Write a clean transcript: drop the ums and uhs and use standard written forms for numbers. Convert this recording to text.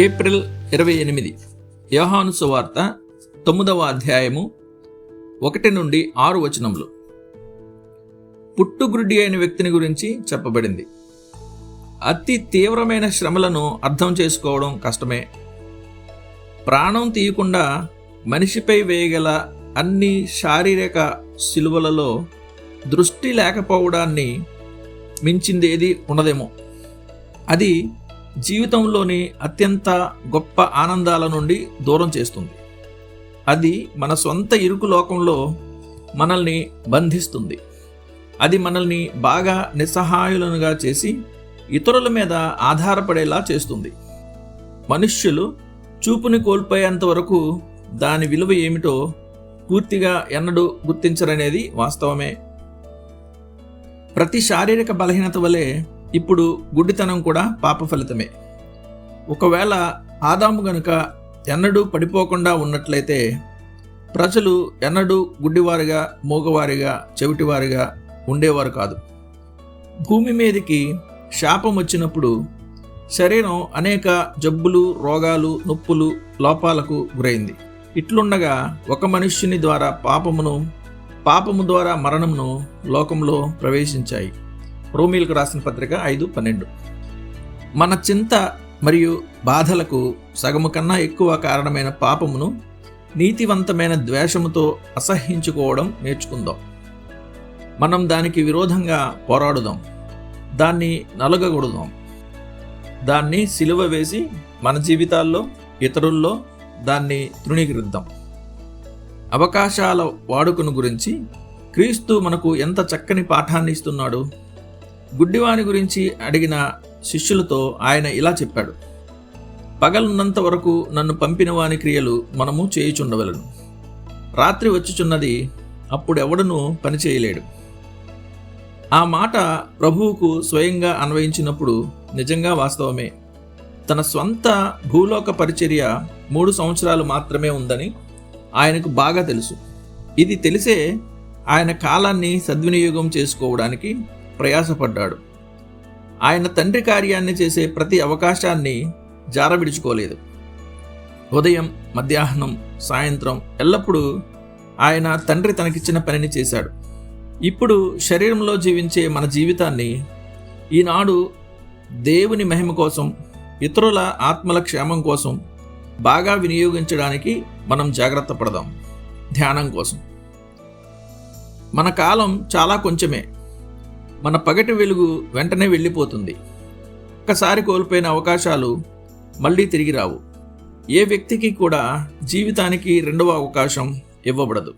April 28 యోహాను సువార్త 9వ అధ్యాయము 1 నుండి 6 వచనములు. పుట్టుగుడ్డి అయిన వ్యక్తిని గురించి చెప్పబడింది. అతి తీవ్రమైన శ్రమలను అర్థం చేసుకోవడం కష్టమే. ప్రాణం తీయకుండా మనిషిపై వేయగల అన్ని శారీరక శిలువలలో దృష్టి లేకపోవడాన్ని మించిందేది ఉండదేమో. అది జీవితంలోని అత్యంత గొప్ప ఆనందాల నుండి దూరం చేస్తుంది. అది మన సొంత ఇరుకు లోకంలో మనల్ని బంధిస్తుంది. అది మనల్ని బాగా నిస్సహాయులనుగా చేసి ఇతరుల మీద ఆధారపడేలా చేస్తుంది. మనుష్యులు చూపుని కోల్పోయేంత వరకు దాని విలువ ఏమిటో పూర్తిగా ఎన్నడూ గుర్తించరనేది వాస్తవమే. ప్రతి శారీరక బలహీనత వలె ఇప్పుడు గుడ్డితనం కూడా పాప ఫలితమే. ఒకవేళ ఆదాము గనుక ఎన్నడూ పడిపోకుండా ఉన్నట్లయితే ప్రజలు ఎన్నడూ గుడ్డివారిగా, మూగవారిగా, చెవిటివారిగా ఉండేవారు కాదు. భూమి మీదకి శాపం వచ్చినప్పుడు శరీరం అనేక జబ్బులు, రోగాలు, నొప్పులు, లోపాలకు గురైంది. ఇట్లుండగా ఒక మనుష్యుని ద్వారా పాపము ద్వారా మరణమును లోకంలో ప్రవేశించాయి. రోమీలకు రాసిన పత్రిక 5:12. మన చింత మరియు బాధలకు సగము కన్నా ఎక్కువ కారణమైన పాపమును నీతివంతమైన ద్వేషముతో అసహ్యించుకోవడం నేర్చుకుందాం. మనం దానికి విరోధంగా పోరాడుదాం, దాన్ని నలగగొడదాం, దాన్ని సిలువ వేసి మన జీవితాల్లో, ఇతరుల్లో దాన్ని తృణీకరిద్దాం. అవకాశాల వాడుకను గురించి క్రీస్తు మనకు ఎంత చక్కని పాఠాన్ని ఇస్తున్నాడు. గుడ్డివాని గురించి అడిగిన శిష్యులతో ఆయన ఇలా చెప్పాడు: పగలున్నంత వరకు నన్ను పంపిన వాని క్రియలు మనము చేయుచుండవలను. రాత్రి వచ్చుచున్నది, అప్పుడెవడనూ పని చేయలేడు. ఆ మాట ప్రభువుకు స్వయంగా అన్వయించినప్పుడు నిజంగా వాస్తవమే. తన స్వంత భూలోక పరిచర్య 3 సంవత్సరాలు మాత్రమే ఉందని ఆయనకు బాగా తెలుసు. ఇది తెలిసే ఆయన కాలాన్ని సద్వినియోగం చేసుకోవడానికి ప్రయాసపడ్డాడు. ఆయన తండ్రి కార్యాన్ని చేసే ప్రతి అవకాశాన్ని జారవిడుచుకోలేదు. ఉదయం, మధ్యాహ్నం, సాయంత్రం ఎల్లప్పుడూ ఆయన తండ్రి తనకిచ్చిన పనిని చేశాడు. ఇప్పుడు శరీరంలో జీవించే మన జీవితాన్ని ఈనాడు దేవుని మహిమ కోసం, ఇతరుల ఆత్మల క్షేమం కోసం బాగా వినియోగించడానికి మనం జాగ్రత్త పడదాం. ధ్యానం కోసం మన కాలం చాలా కొంచెమే. మన పగటి వెలుగు వెంటనే వెళ్ళిపోతుంది. ఒక్కసారి కోల్పోయిన అవకాశాలు మళ్ళీ తిరిగి రావు. ఏ వ్యక్తికి కూడా జీవితానికి రెండవ అవకాశం ఇవ్వబడదు.